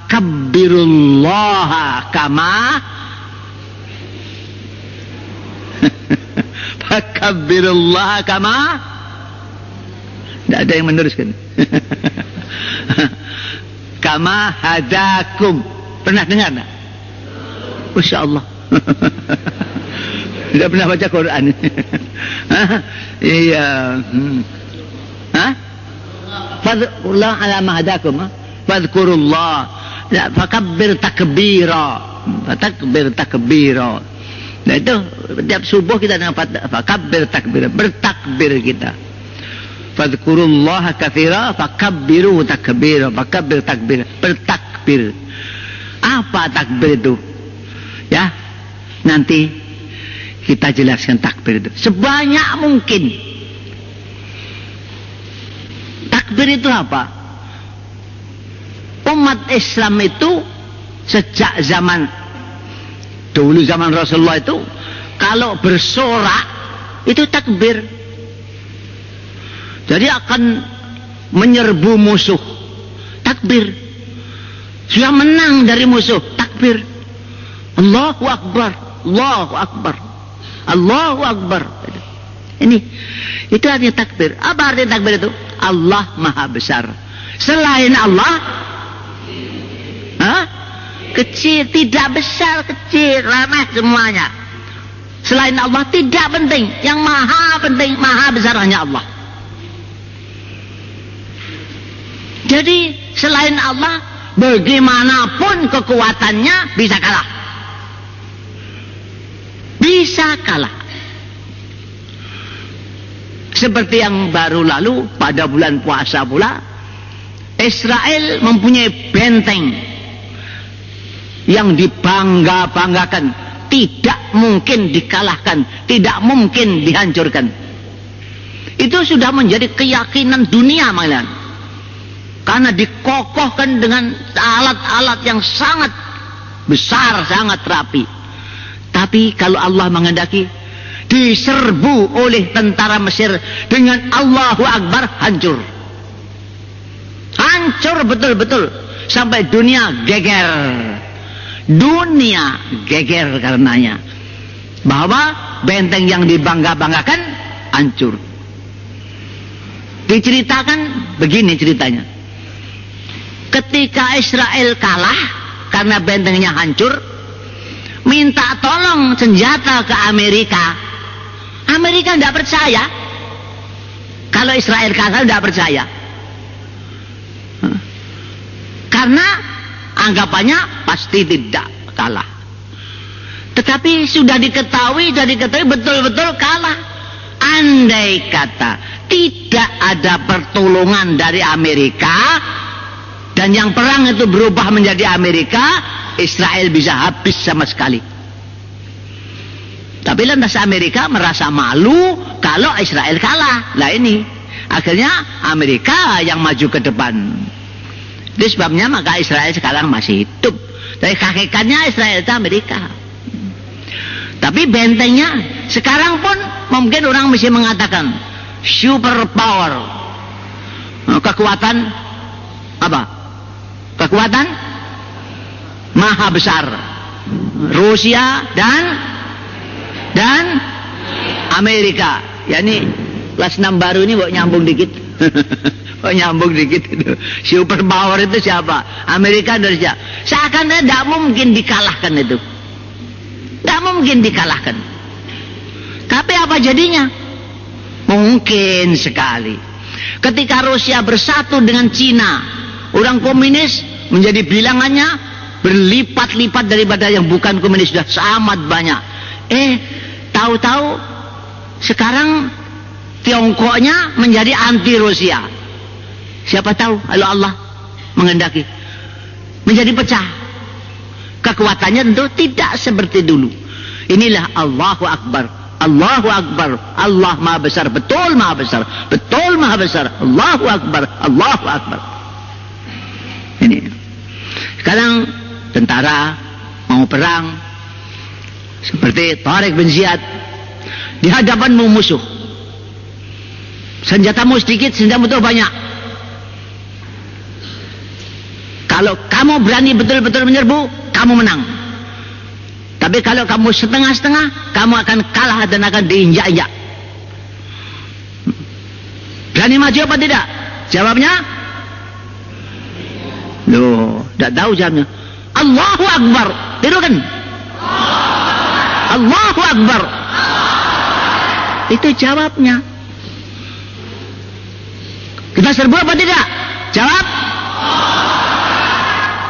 fakabbirullaha kama fakabbirullaha kama. Tidak ada yang meneruskan. Kama hadakum. Pernah dengar tak? Masya Allah. Tidak pernah baca Quran. Iya. Fadhkurullah ala ma hadakum. Fadhkurullah. Fakabbir takbira. Takbir takbira. Nah itu setiap subuh kita dengan fakabbir takbira. Bertakbir kita. Fadhkurullaha katsira fakabbiru takbira. Fakabbir takbira. Bertakbir. Apa takbir itu? Ya, nanti kita jelaskan takbir itu sebanyak mungkin. Takbir itu apa? Umat Islam itu sejak zaman dulu, zaman Rasulullah itu, kalau bersorak itu takbir. Jadi akan menyerbu musuh, takbir. Sudah menang dari musuh, takbir. Allahu Akbar, Allahu Akbar, Allahu Akbar. Ini, itu artinya takbir. Apa artinya takbir itu? Allah Maha Besar. Selain Allah, kecil, tidak besar, kecil, remeh semuanya. Selain Allah tidak penting. Yang maha penting, maha besar hanya Allah. Jadi selain Allah, bagaimanapun kekuatannya bisa kalah. Bisa kalah. Seperti yang baru lalu pada bulan puasa pula, Israel mempunyai benteng yang dibangga-banggakan, tidak mungkin dikalahkan, tidak mungkin dihancurkan. Itu sudah menjadi keyakinan dunia malahan. Karena dikokohkan dengan alat-alat yang sangat besar, sangat rapi. Tapi kalau Allah menghendaki, diserbu oleh tentara Mesir dengan Allahu Akbar, hancur. Hancur betul-betul. Sampai dunia geger. Dunia geger karenanya. Bahwa benteng yang dibangga-banggakan, hancur. Diceritakan begini ceritanya. Ketika Israel kalah karena bentengnya hancur, minta tolong senjata ke Amerika. Amerika tidak percaya. Kalau Israel kalah tidak percaya. Karena anggapannya pasti tidak kalah. Tetapi sudah diketahui betul-betul kalah. Andai kata tidak ada pertolongan dari Amerika, dan yang perang itu berubah menjadi Amerika, Israel bisa habis sama sekali. Tapi lantas Amerika merasa malu kalau Israel kalah. Nah ini, akhirnya Amerika yang maju ke depan. Itu sebabnya maka Israel sekarang masih hidup. Dari hakikatnya Israel itu Amerika. Tapi bentengnya sekarang pun mungkin orang mesti mengatakan super power. Kekuatan apa? Kekuatan maha besar. Rusia dan Amerika. Ya ini kelas 6 baru ini kok nyambung dikit. Kok nyambung dikit itu. Super power itu siapa? Amerika dan Rusia. Seakan tidak mungkin dikalahkan itu. Tidak mungkin dikalahkan. Tapi apa jadinya? Mungkin sekali. Ketika Rusia bersatu dengan Cina, orang komunis menjadi bilangannya berlipat-lipat daripada yang bukan komunis, sudah sangat banyak. Tahu-tahu sekarang Tiongkoknya menjadi anti Rusia. Siapa tahu kalau Allah menghendaki menjadi pecah. Kekuatannya tentu tidak seperti dulu. Inilah Allahu Akbar. Allahu Akbar. Allah Maha Besar. Betul Maha Besar. Betul Maha Besar. Allahu Akbar. Allahu Akbar. Ini. Sekarang tentara mau perang seperti Tariq bin Ziyad di hadapanmu musuh. Senjatamu sedikit, senjatamu itu banyak. Kalau kamu berani betul-betul menyerbu, kamu menang. Tapi kalau kamu setengah-setengah, kamu akan kalah dan akan diinjak-injak. Berani maju apa tidak? Jawabnya? Loh, tidak tahu jawabnya. Allahu Akbar. Tirukan. Allahu Akbar. Itu jawabnya. Kita serbu apa tidak? Jawab.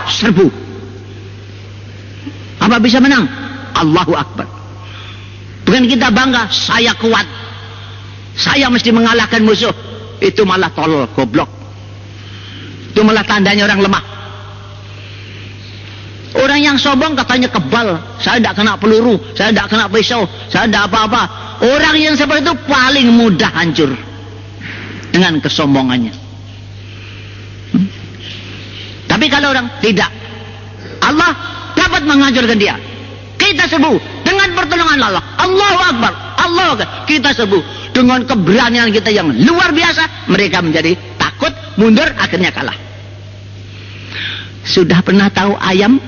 Serbu. Apa bisa menang? Allahu Akbar. Bukan kita bangga, saya kuat, saya mesti mengalahkan musuh. Itu malah tolol, goblok. Itu malah tandanya orang lemah. Orang yang sombong katanya kebal, saya tidak kena peluru, saya tidak kena pisau, saya tidak apa-apa. Orang yang seperti itu paling mudah hancur dengan kesombongannya. Tapi kalau orang tidak, Allah dapat menghancurkan dia. Kita serbu dengan pertolongan Allah. Allahu Akbar, Allahu Akbar. Kita serbu dengan keberanian kita yang luar biasa. Mereka menjadi takut, mundur, akhirnya kalah. Sudah pernah tahu ayam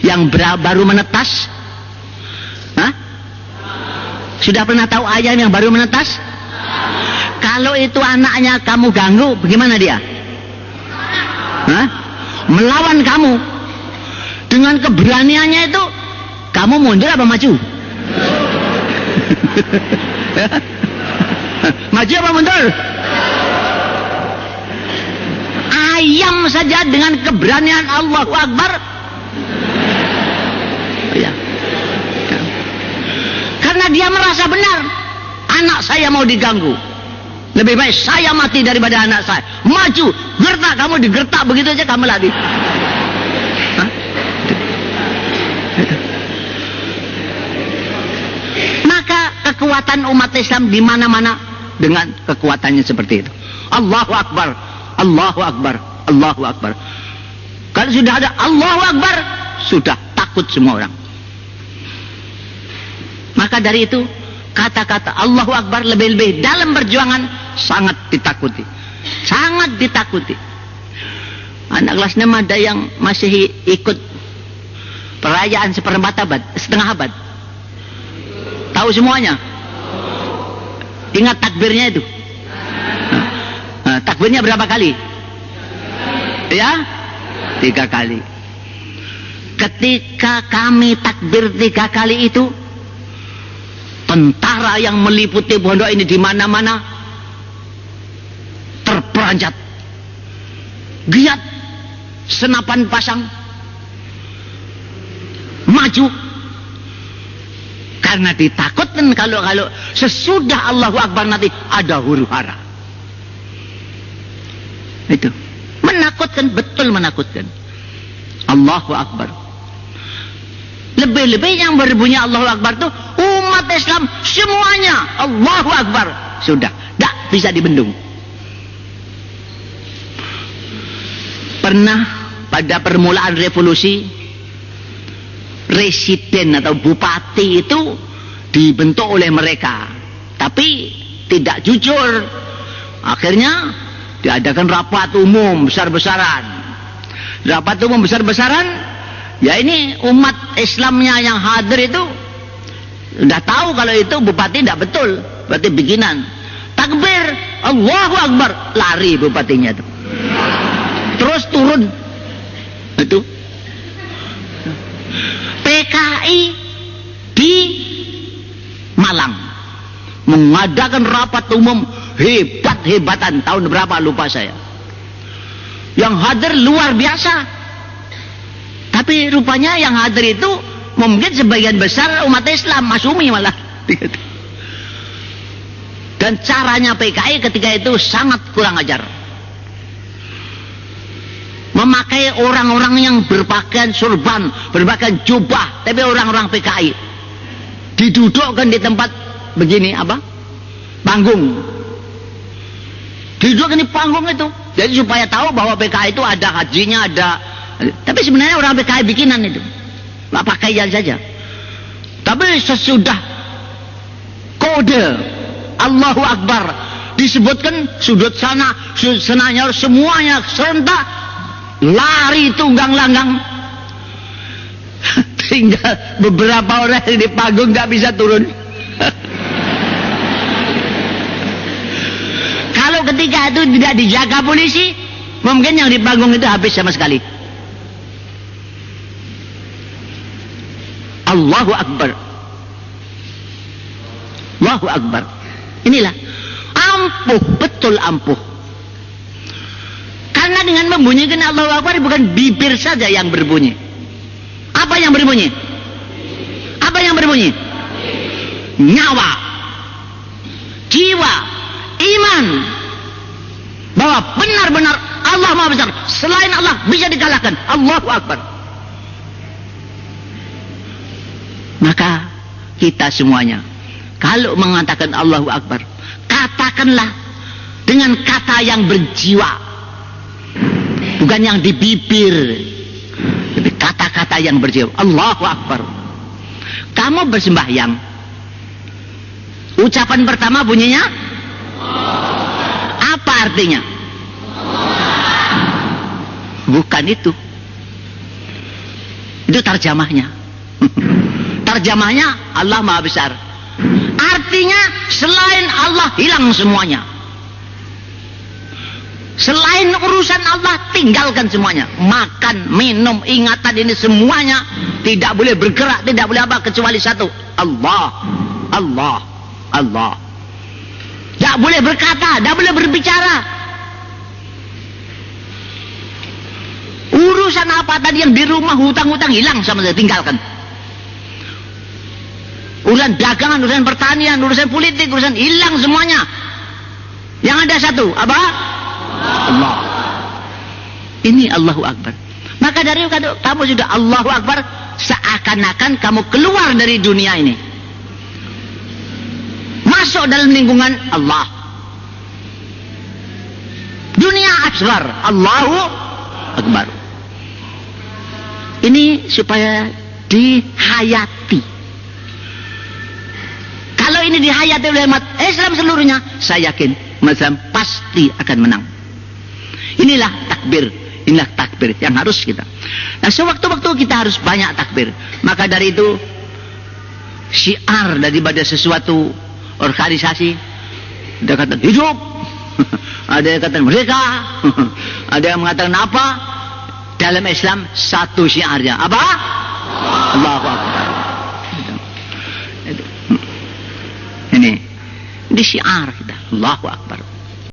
yang baru menetas? Hah? Sudah pernah tahu ayam yang baru menetas? Kalau itu anaknya kamu ganggu, bagaimana dia? Hah? Melawan kamu. Dengan keberaniannya itu, kamu mundur apa maju? Maju apa mundur? Ayam saja dengan keberanian Allahu Akbar. Ya. Karena dia merasa benar, anak saya mau diganggu, lebih baik saya mati daripada anak saya. Maju, gertak, kamu digertak begitu aja kamu lari. Maka kekuatan umat Islam di mana-mana dengan kekuatannya seperti itu. Allahu Akbar, Allahu Akbar, Allahu Akbar. Kalau sudah ada Allahu Akbar, sudah takut semua orang. Maka dari itu kata-kata Allahu Akbar lebih-lebih dalam perjuangan sangat ditakuti. Sangat ditakuti. Anak kelas 6 ada yang masih ikut perayaan seperempat abad, setengah abad. Tahu semuanya? Ingat takbirnya itu? Takbirnya berapa kali? Ya? 3 kali. Ketika kami takbir 3 kali itu, tentara yang meliputi pondok ini di mana-mana terperanjat, giat, senapan pasang, maju. Karena ditakutkan kalau sesudah Allahu Akbar nanti ada huru hara. Itu menakutkan, betul menakutkan. Allahu Akbar. Lebih-lebih yang berbunyi Allahu Akbar itu umat Islam semuanya Allahu Akbar. Sudah, tidak bisa dibendung. Pernah pada permulaan revolusi, residen atau bupati itu dibentuk oleh mereka, tapi tidak jujur. Akhirnya diadakan rapat umum besar-besaran. Rapat umum besar-besaran, ya ini umat Islamnya yang hadir itu sudah tahu kalau itu bupati tidak betul, berarti bikinan. Takbir, Allahu Akbar, lari bupatinya itu. Terus turun. Itu PKI di Malang mengadakan rapat umum hebat-hebatan, tahun berapa lupa saya. Yang hadir luar biasa. Tapi rupanya yang hadir itu mungkin sebagian besar umat Islam, Masumi malah. Dan caranya PKI ketika itu sangat kurang ajar. Memakai orang-orang yang berpakaian surban, berpakaian jubah, tapi orang-orang PKI didudukkan di tempat begini, apa? Panggung. Didudukkan di panggung itu. Jadi supaya tahu bahwa PKI itu ada hajinya, ada. Tapi sebenarnya orang PKI bikinan itu. Nggak pakaian saja. Tapi sesudah kode Allahu Akbar disebutkan sudut sana, sudut sananya, semuanya serentak. lari tunggang langgang. Tinggal beberapa orang yang di panggung nggak bisa turun. Kalau ketika itu tidak dijaga polisi, mungkin yang di panggung itu habis sama sekali. Allahu Akbar. Allahu Akbar. Inilah ampuh, betul ampuh. Karena dengan membunyikan Allahu Akbar bukan bibir saja yang berbunyi. Apa yang berbunyi? Apa yang berbunyi? Nyawa, jiwa, iman, bahwa benar-benar Allah Maha Besar, selain Allah bisa dikalahkan. Allahu Akbar. Maka kita semuanya kalau mengatakan Allahu Akbar, katakanlah dengan kata yang berjiwa, bukan yang di bibir, tapi kata-kata yang berjiwa. Allahu Akbar. Kamu bersembahyang, ucapan pertama bunyinya apa artinya? Bukan itu. Itu terjemahnya. Terjemahnya Allah Maha Besar. Artinya selain Allah hilang semuanya. Selain urusan Allah tinggalkan semuanya. Makan, minum, ingatan ini semuanya tidak boleh bergerak, tidak boleh apa kecuali satu. Allah. Allah. Allah. Tidak boleh berkata, tidak boleh berbicara. Urusan apa tadi yang di rumah, hutang-hutang hilang sama saya, tinggalkan. Urusan dagangan, urusan pertanian, urusan politik, urusan hilang semuanya. Yang ada satu, apa? Allah. Ini Allahu Akbar. Maka dari itu kamu sudah Allahu Akbar, seakan-akan kamu keluar dari dunia ini, masuk dalam lingkungan Allah. Dunia asghar, Allahu Akbar. Ini supaya dihayati. Kalau ini dihayati oleh umat Islam seluruhnya, saya yakin Islam pasti akan menang. Inilah takbir, inilah takbir yang harus kita. Nah, sewaktu-waktu kita harus banyak takbir. Maka dari itu syiar daripada sesuatu organisasi, ada kata hidup, ada yang kata mereka, ada yang mengatakan apa? Dalam Islam satu syiarnya apa? Allahu Akbar. Ini syiar kita, Allahu Akbar.